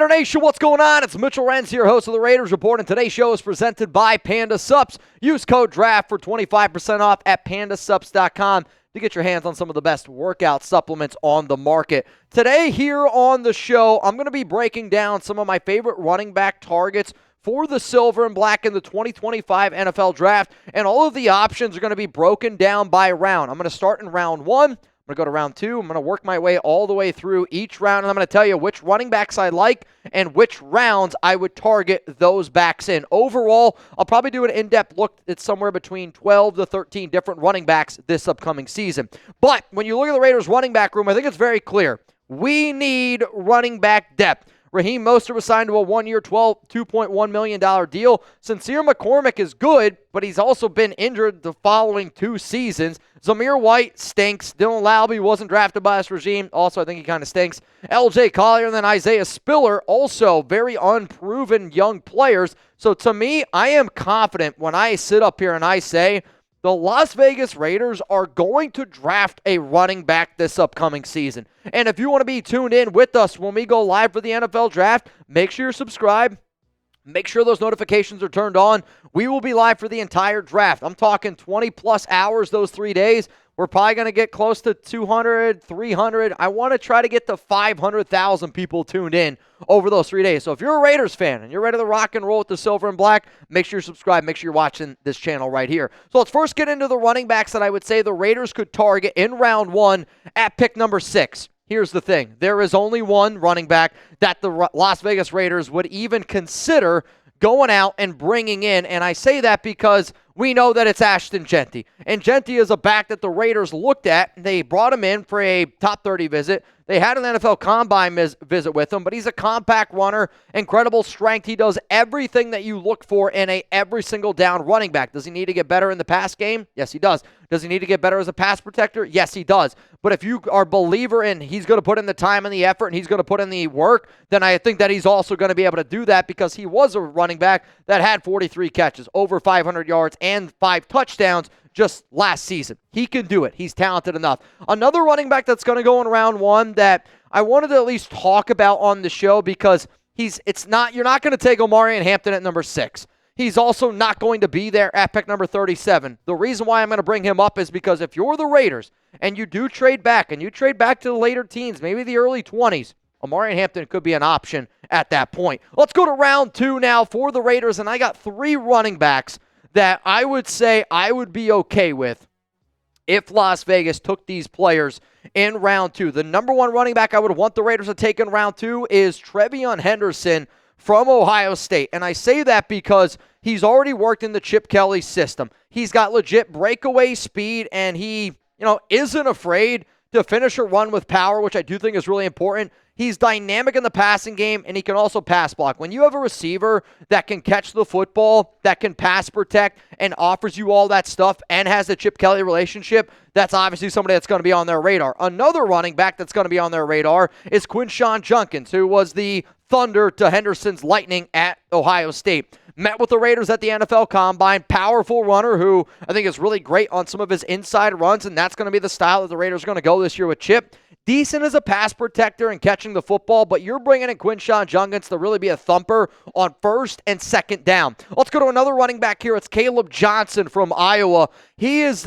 Raider Nation, what's going on? It's Mitchell Renz here, host of the Raiders Report, and today's show is presented by Panda Sups. Use code DRAFT for 25% off at pandasups.com to get your hands on some of the best workout supplements on the market. Today here on the show, I'm going to be breaking down some of my favorite running back targets for the silver and black in the 2025 NFL Draft, and all of the options are going to be broken down by round. I'm going to start in round 1. I'm going to go to round 2. I'm going to work my way all the way through each round, and I'm going to tell you which running backs I like and which rounds I would target those backs in. Overall, I'll probably do an in-depth look at somewhere between 12 to 13 different running backs this upcoming season. But when you look at the Raiders' running back room, I think it's very clear. We need running back depth. Raheem Mostert was signed to a one-year, $2.1 million deal. Sincere McCormick is good, but he's also been injured the following 2 seasons. Zamir White stinks. Dylan Laube wasn't drafted by this regime. Also, I think he kind of stinks. LJ Collier and then Isaiah Spiller, also very unproven young players. So to me, I am confident when I sit up here and I say the Las Vegas Raiders are going to draft a running back this upcoming season. And if you want to be tuned in with us when we go live for the NFL Draft, make sure you're subscribed. Make sure those notifications are turned on. We will be live for the entire draft. I'm talking 20-plus hours those 3 days. We're probably going to get close to 200, 300. I want to try to get to 500,000 people tuned in over those 3 days. So if you're a Raiders fan and you're ready to rock and roll with the silver and black, make sure you're subscribed. Make sure you're watching this channel right here. So let's first get into the running backs that I would say the Raiders could target in round 1 at pick number 6. Here's the thing. There is only one running back that the Las Vegas Raiders would even consider going out and bringing in, and I say that because we know that it's Ashton Jeanty. And Jeanty is a back that the Raiders looked at. They brought him in for a top 30 visit. They had an NFL Combine visit with him, but he's a compact runner, incredible strength. He does everything that you look for in a every single down running back. Does he need to get better in the pass game? Yes, he does. Does he need to get better as a pass protector? Yes, he does. But if you are a believer in he's going to put in the time and the effort and he's going to put in the work, then I think that he's also going to be able to do that because he was a running back that had 43 catches, over 500 yards, and 5 touchdowns just last season. He can do it. He's talented enough. Another running back that's going to go in round 1 that I wanted to at least talk about on the show because you're not going to take Omarion Hampton at number 6. He's also not going to be there at pick number 37. The reason why I'm going to bring him up is because if you're the Raiders and you do trade back and you trade back to the later teens, maybe the early 20s, Omarion Hampton could be an option at that point. Let's go to round 2 now for the Raiders, and I got 3 running backs that I would say I would be okay with if Las Vegas took these players in round 2. The number 1 running back I would want the Raiders to take in round 2 is TreVeyon Henderson from Ohio State. And I say that because he's already worked in the Chip Kelly system. He's got legit breakaway speed, and he, isn't afraid to finish a run with power, which I do think is really important. He's dynamic in the passing game, and he can also pass block. When you have a receiver that can catch the football, that can pass protect, and offers you all that stuff and has a Chip Kelly relationship, that's obviously somebody that's going to be on their radar. Another running back that's going to be on their radar is Quinshon Judkins, who was the Thunder to Henderson's Lightning at Ohio State. Met with the Raiders at the NFL Combine. Powerful runner who I think is really great on some of his inside runs, and that's going to be the style that the Raiders are going to go this year with Chip. Decent as a pass protector and catching the football, but you're bringing in Quinshon Judkins to really be a thumper on first and second down. Let's go to another running back here. It's Kaleb Johnson from Iowa. He is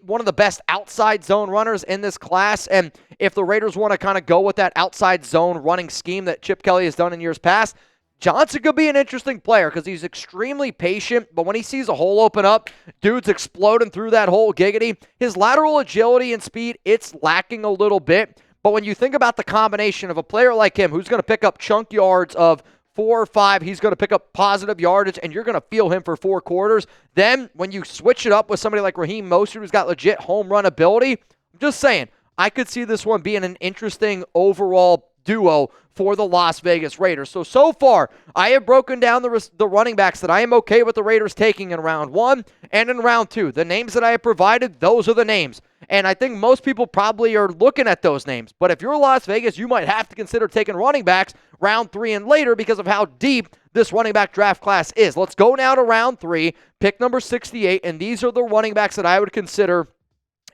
one of the best outside zone runners in this class, and if the Raiders want to kind of go with that outside zone running scheme that Chip Kelly has done in years past, Johnson could be an interesting player because he's extremely patient, but when he sees a hole open up, dude's exploding through that hole giggity. His lateral agility and speed, it's lacking a little bit, but when you think about the combination of a player like him who's going to pick up chunk yards of 4 or 5, he's going to pick up positive yardage, and you're going to feel him for 4 quarters. Then when you switch it up with somebody like Raheem Mostert who's got legit home run ability, I'm just saying, I could see this one being an interesting overall duo for the Las Vegas Raiders. So far, I have broken down the running backs that I am okay with the Raiders taking in round 1 and in round 2. The names that I have provided, those are the names. And I think most people probably are looking at those names. But if you're Las Vegas, you might have to consider taking running backs round 3 and later because of how deep this running back draft class is. Let's go now to round 3, pick number 68, and these are the running backs that I would consider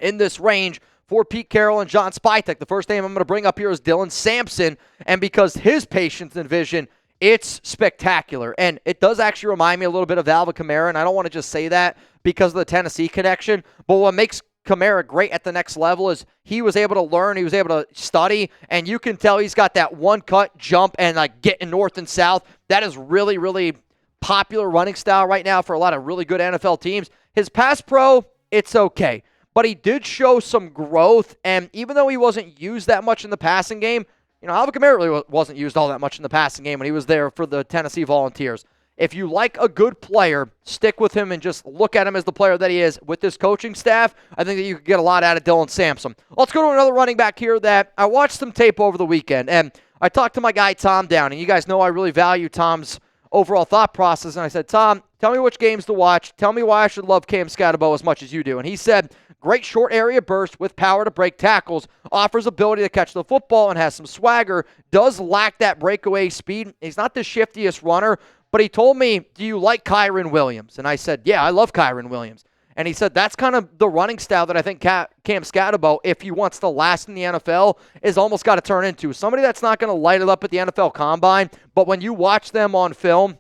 in this range for Pete Carroll and John Spytek. The first name I'm going to bring up here is Dylan Sampson, and because his patience and vision, it's spectacular. And it does actually remind me a little bit of Alvin Kamara, and I don't want to just say that because of the Tennessee connection, but what makes Kamara great at the next level is he was able to learn, he was able to study, and you can tell he's got that one-cut jump and like getting north and south. That is really, really popular running style right now for a lot of really good NFL teams. His pass pro, it's okay, but he did show some growth, and even though he wasn't used that much in the passing game, Alvin Kamara really wasn't used all that much in the passing game when he was there for the Tennessee Volunteers. If you like a good player, stick with him and just look at him as the player that he is. With this coaching staff, I think that you could get a lot out of Dylan Sampson. Let's go to another running back here that I watched some tape over the weekend, and I talked to my guy Tom Down, and you guys know I really value Tom's overall thought process, and I said, Tom, tell me which games to watch. Tell me why I should love Cam Skattebo as much as you do. And he said, great short area burst with power to break tackles, offers ability to catch the football and has some swagger, does lack that breakaway speed. He's not the shiftiest runner, but he told me, do you like Kyren Williams? And I said, yeah, I love Kyren Williams. And he said, that's kind of the running style that I think Cam Skattebo, if he wants to last in the NFL, is almost got to turn into. Somebody that's not going to light it up at the NFL Combine, but when you watch them on film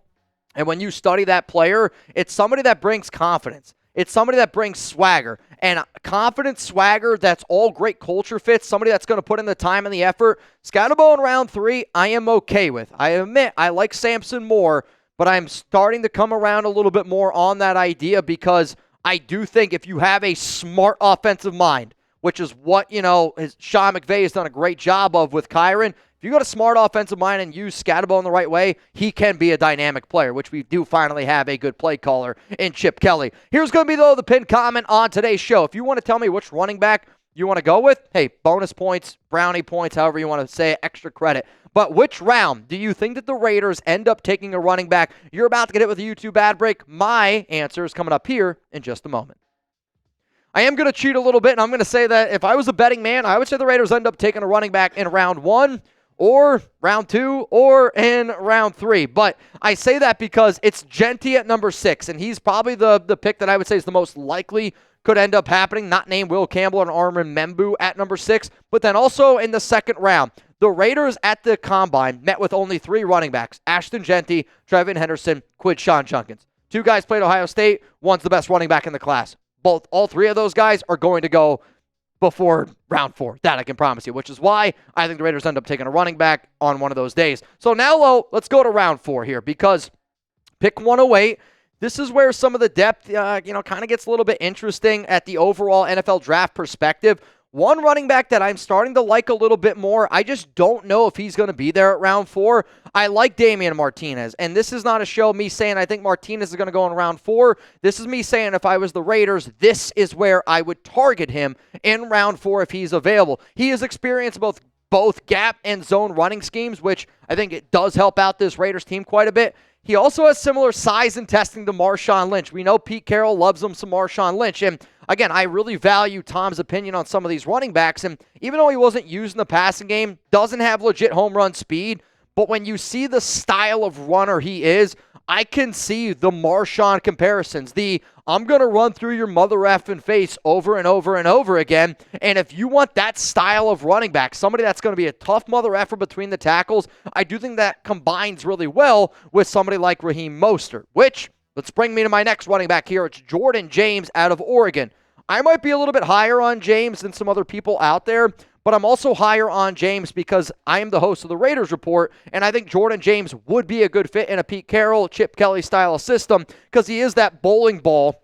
and when you study that player, it's somebody that brings confidence. It's somebody that brings swagger. And confidence, swagger, that's all great culture fits. Somebody that's going to put in the time and the effort. Skattebo in round 3, I am okay with. I admit I like Sampson more, but I'm starting to come around a little bit more on that idea because I do think if you have a smart offensive mind, which is what, Sean McVay has done a great job of with Kyren, if you got a smart offensive mind and use Skattebo in the right way, he can be a dynamic player, which we do finally have a good play caller in Chip Kelly. Here's going to be, though, the pinned comment on today's show. If you want to tell me which running back you want to go with, hey, bonus points, brownie points, however you want to say it, extra credit. But which round do you think that the Raiders end up taking a running back? You're about to get it with a YouTube ad break. My answer is coming up here in just a moment. I am going to cheat a little bit, and I'm going to say that if I was a betting man, I would say the Raiders end up taking a running back in round 1 or round 2 or in round 3. But I say that because it's Jeanty at number 6, and he's probably the pick that I would say is the most likely could end up happening, not named Will Campbell and Armin Membu at number 6. But then also in the second round, the Raiders at the Combine met with only 3 running backs, Ashton Jeanty, TreVeyon Henderson, Quinshon Judkins. 2 guys played Ohio State. One's the best running back in the class. All 3 of those guys are going to go before round 4. That I can promise you, which is why I think the Raiders end up taking a running back on one of those days. So now, let's go to round 4 here because pick 108. This is where some of the depth, kind of gets a little bit interesting at the overall NFL draft perspective. One running back that I'm starting to like a little bit more, I just don't know if he's going to be there at round 4. I like Damian Martinez, and this is not a show me saying I think Martinez is going to go in round 4. This is me saying if I was the Raiders, this is where I would target him in round 4 if he's available. He has experienced both gap and zone running schemes, which I think it does help out this Raiders team quite a bit. He also has similar size and testing to Marshawn Lynch. We know Pete Carroll loves him some Marshawn Lynch, and again, I really value Tom's opinion on some of these running backs, and even though he wasn't used in the passing game, doesn't have legit home run speed, but when you see the style of runner he is, I can see the Marshawn comparisons. I'm going to run through your mother effing face over and over and over again, and if you want that style of running back, somebody that's going to be a tough mother effer between the tackles, I do think that combines really well with somebody like Raheem Mostert, which, let's bring me to my next running back here. It's Jordan James out of Oregon. I might be a little bit higher on James than some other people out there, but I'm also higher on James because I am the host of the Raiders Report, and I think Jordan James would be a good fit in a Pete Carroll, Chip Kelly style of system because he is that bowling ball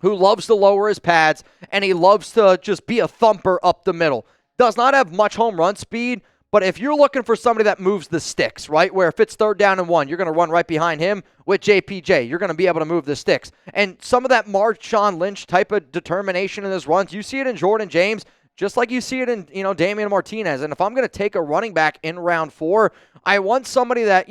who loves to lower his pads, and he loves to just be a thumper up the middle. Does not have much home run speed, but if you're looking for somebody that moves the sticks, right, where if it's 3rd down and 1, you're going to run right behind him with JPJ. You're going to be able to move the sticks. And some of that Marshawn Lynch type of determination in his runs, you see it in Jordan James, just like you see it in, Damian Martinez. And if I'm going to take a running back in round 4, I want somebody that,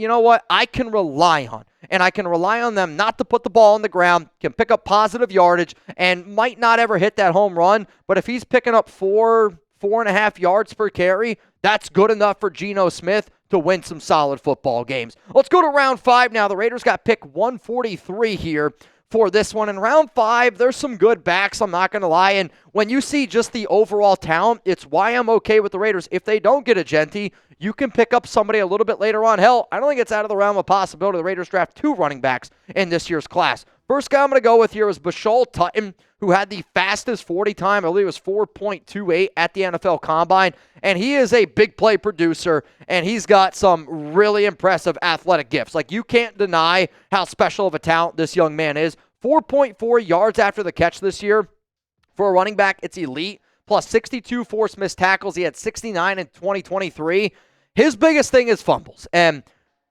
I can rely on. And I can rely on them not to put the ball on the ground, can pick up positive yardage, and might not ever hit that home run. But if he's picking up 4.5 yards per carry, that's good enough for Geno Smith to win some solid football games. Let's go to round 5 now. The Raiders got pick 143 here for this one. In round 5, there's some good backs, I'm not going to lie. And when you see just the overall talent, it's why I'm okay with the Raiders. If they don't get a Jeanty, you can pick up somebody a little bit later on. Hell, I don't think it's out of the realm of possibility the Raiders draft 2 running backs in this year's class. First guy I'm going to go with here is Bashal Tutton, who had the fastest 40 time. I believe it was 4.28 at the NFL Combine. And he is a big play producer, and he's got some really impressive athletic gifts. Like, you can't deny how special of a talent this young man is. 4.4 yards after the catch this year. For a running back, it's elite. Plus 62 forced missed tackles. He had 69 in 2023. His biggest thing is fumbles. And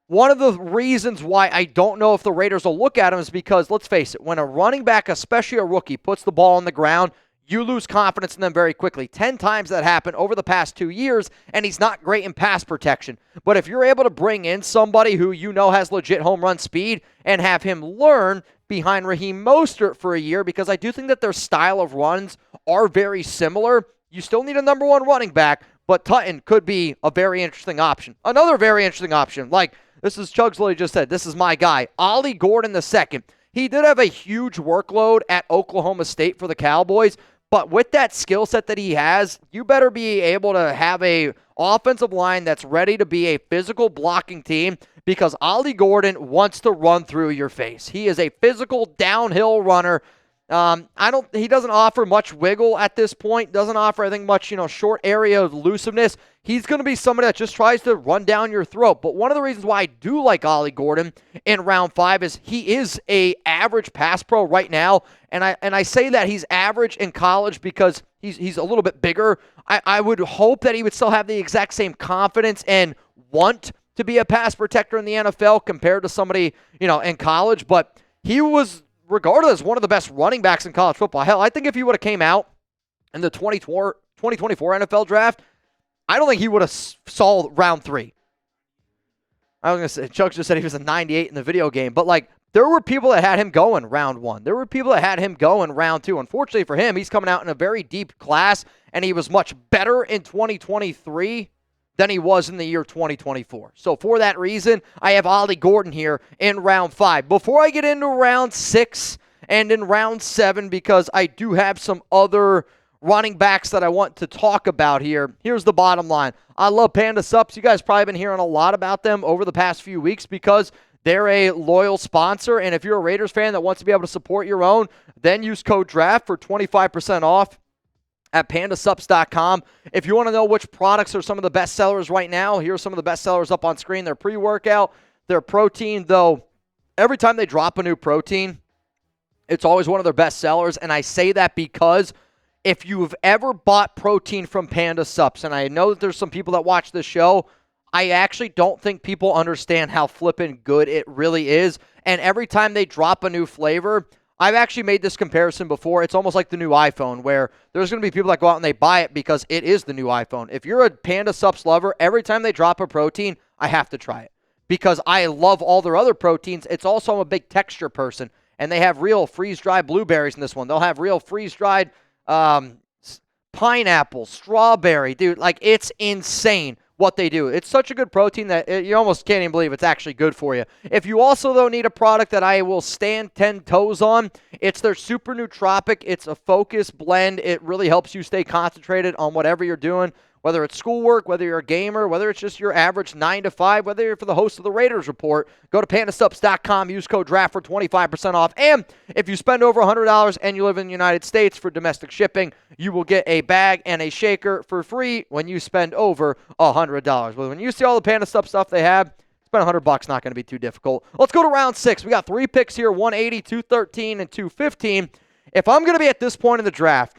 one of the reasons why I don't know if the Raiders will look at him is because, let's face it, when a running back, especially a rookie, puts the ball on the ground, you lose confidence in them very quickly. 10 times that happened over the past 2 years, and he's not great in pass protection. But if you're able to bring in somebody who you know has legit home run speed and have him learn behind Raheem Mostert for a year, because I do think that their style of runs are very similar, you still need a number 1 running back, but Tutton could be a very interesting option. Another very interesting option, like this is Chugs literally just said, this is my guy, Ollie Gordon II. He did have a huge workload at Oklahoma State for the Cowboys, but with that skill set that he has, you better be able to have a offensive line that's ready to be a physical blocking team, because Ollie Gordon wants to run through your face. He is a physical downhill runner. He doesn't offer much wiggle at this point, doesn't offer, I think, much, short area of elusiveness. He's going to be somebody that just tries to run down your throat. But one of the reasons why I do like Ollie Gordon in round 5 is he is a average pass pro right now. And I say that he's average in college because he's a little bit bigger. I would hope that he would still have the exact same confidence and want to be a pass protector in the NFL compared to somebody, in college. But he was regarded as one of the best running backs in college football. Hell, I think if he would have came out in the 2024 NFL draft, I don't think he would have saw round 3. I was going to say, Chuck just said he was a 98 in the video game, but there were people that had him going round 1. There were people that had him going round 2. Unfortunately for him, he's coming out in a very deep class, and he was much better in 2023 than he was in the year 2024. So for that reason, I have Ollie Gordon here in round 5. Before I get into round 6 and in round 7, because I do have some other running backs that I want to talk about here, here's the bottom line. I love Panda Sups. You guys probably been hearing a lot about them over the past few weeks because they're a loyal sponsor, and if you're a Raiders fan that wants to be able to support your own, then use code DRAFT for 25% off at pandasups.com. If you want to know which products are some of the best sellers right now, here's some of the best sellers up on screen. Their pre-workout, their protein, though every time they drop a new protein, it's always one of their best sellers, and I say that because if you've ever bought protein from Panda Sups, and I know that there's some people that watch this show, I actually don't think people understand how flippin' good it really is. And every time they drop a new flavor, I've actually made this comparison before. It's almost like the new iPhone, where there's going to be people that go out and they buy it because it is the new iPhone. If you're a Panda Sups lover, every time they drop a protein, I have to try it because I love all their other proteins. It's also, I'm a big texture person, and they have real freeze-dried blueberries in this one. They'll have real freeze-dried pineapple, strawberry. Dude, it's insane what they do. It's such a good protein that you almost can't even believe it's actually good for you. If you also, though, need a product that I will stand 10 toes on, it's their Super Nootropic. It's a focus blend. It really helps you stay concentrated on whatever you're doing, whether it's schoolwork, whether you're a gamer, whether it's just your average 9 to 5, whether you're for the host of the Raiders Report. Go to pandasups.com, use code DRAFT for 25% off. And if you spend over $100 and you live in the United States for domestic shipping, you will get a bag and a shaker for free when you spend over $100. But when you see all the Panda stuff they have, spend $100, not going to be too difficult. Let's go to round 6. We got 3 picks here, 180, 213, and 215. If I'm going to be at this point in the draft,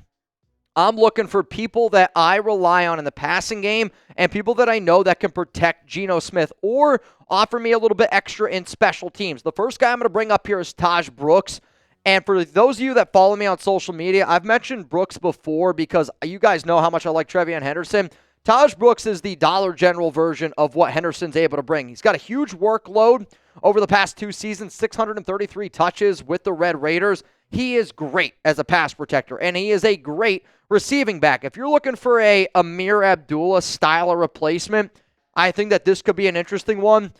I'm looking for people that I rely on in the passing game and people that I know that can protect Geno Smith or offer me a little bit extra in special teams. The first guy I'm going to bring up here is Taj Brooks. And for those of you that follow me on social media, I've mentioned Brooks before because you guys know how much I like TreVeyon Henderson. Taj Brooks is the Dollar General version of what Henderson's able to bring. He's got a huge workload over the past 2 seasons, 633 touches with the Red Raiders. He is great as a pass protector, and he is a great receiving back. If you're looking for a Amir Abdullah style of replacement, I think that this could be an interesting one.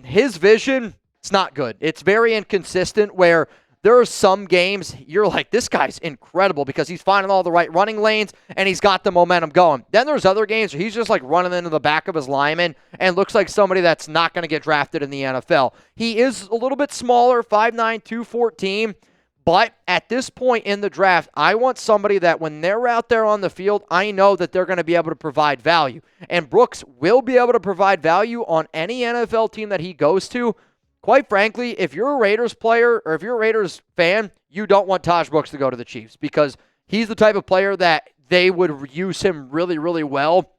His vision, it's not good. It's very inconsistent where there are some games you're like, this guy's incredible because he's finding all the right running lanes and he's got the momentum going. Then there's other games where he's just like running into the back of his lineman and looks like somebody that's not going to get drafted in the NFL. He is a little bit smaller, 5'9", 214, but at this point in the draft, I want somebody that when they're out there on the field, I know that they're going to be able to provide value. And Brooks will be able to provide value on any NFL team that he goes to. Quite frankly, if you're a Raiders player or if you're a Raiders fan, you don't want Taj Brooks to go to the Chiefs because he's the type of player that they would use him really, really well.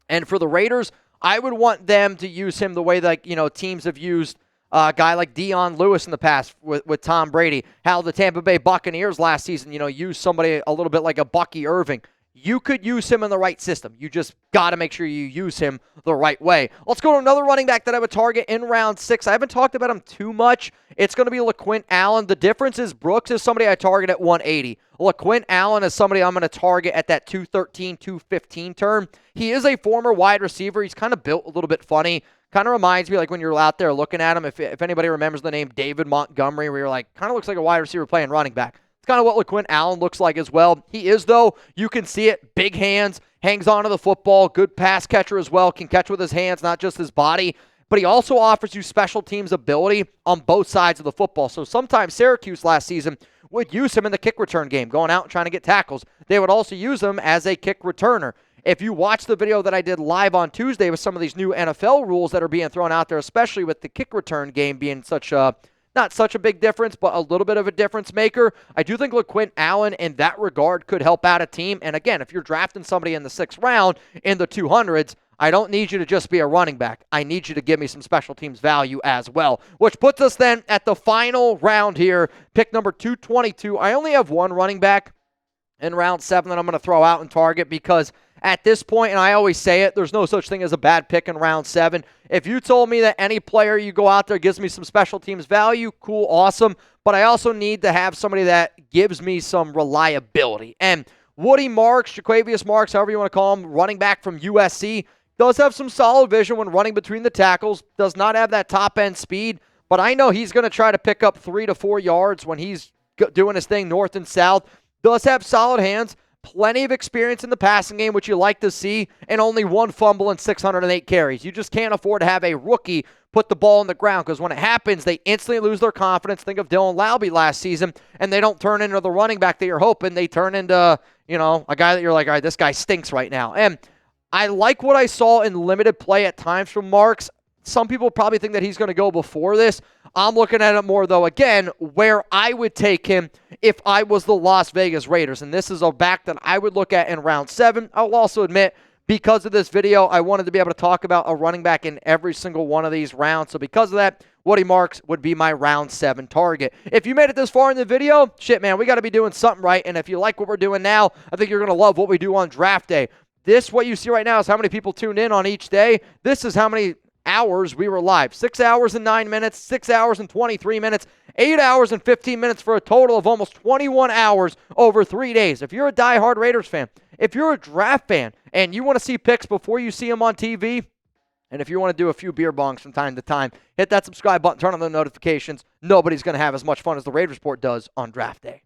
And for the Raiders, I would want them to use him the way that, teams have used a guy like Dion Lewis in the past with Tom Brady. How the Tampa Bay Buccaneers last season, used somebody a little bit like a Bucky Irving. You could use him in the right system. You just got to make sure you use him the right way. Let's go to another running back that I would target in round 6. I haven't talked about him too much. It's going to be LaQuint Allen. The difference is Brooks is somebody I target at 180. LaQuint Allen is somebody I'm going to target at that 213, 215 turn. He is a former wide receiver. He's kind of built a little bit funny. Kind of reminds me like when you're out there looking at him, if anybody remembers the name David Montgomery, where you're like, kind of looks like a wide receiver playing running back. It's kind of what LaQuint Allen looks like as well. He is, though, you can see it, big hands, hangs onto the football, good pass catcher as well, can catch with his hands, not just his body. But he also offers you special teams ability on both sides of the football. So sometimes Syracuse last season would use him in the kick return game, going out and trying to get tackles. They would also use him as a kick returner. If you watch the video that I did live on Tuesday with some of these new NFL rules that are being thrown out there, especially with the kick return game being not such a big difference, but a little bit of a difference maker. I do think LaQuint Allen in that regard could help out a team. And again, if you're drafting somebody in the 6th round in the 200s, I don't need you to just be a running back. I need you to give me some special teams value as well, which puts us then at the final round here, pick number 222. I only have one running back in round 7 that I'm going to throw out and target because at this point, and I always say it, there's no such thing as a bad pick in round 7. If you told me that any player you go out there gives me some special teams value, cool, awesome. But I also need to have somebody that gives me some reliability. And Woody Marks, Jaquavius Marks, however you want to call him, running back from USC, does have some solid vision when running between the tackles, does not have that top-end speed, but I know he's going to try to pick up 3 to 4 yards when he's doing his thing north and south. Does have solid hands. Plenty of experience in the passing game, which you like to see, and only 1 fumble and 608 carries. You just can't afford to have a rookie put the ball on the ground because when it happens, they instantly lose their confidence. Think of Dylan Laube last season, and they don't turn into the running back that you're hoping. They turn into, a guy that you're like, all right, this guy stinks right now. And I like what I saw in limited play at times from Marks. Some people probably think that he's going to go before this. I'm looking at it more, though, again, where I would take him if I was the Las Vegas Raiders. And this is a back that I would look at in round 7. I'll also admit, because of this video, I wanted to be able to talk about a running back in every single one of these rounds. So because of that, Woody Marks would be my round 7 target. If you made it this far in the video, shit, man, we got to be doing something right. And if you like what we're doing now, I think you're going to love what we do on draft day. What you see right now is how many people tuned in on each day. This is how many hours we were live. 6 hours and 9 minutes, 6 hours and 23 minutes, 8 hours and 15 minutes for a total of almost 21 hours over 3 days. If you're a diehard Raiders fan, if you're a draft fan, and you want to see picks before you see them on TV, and if you want to do a few beer bongs from time to time, hit that subscribe button, turn on the notifications. Nobody's going to have as much fun as the Raiders Report does on draft day.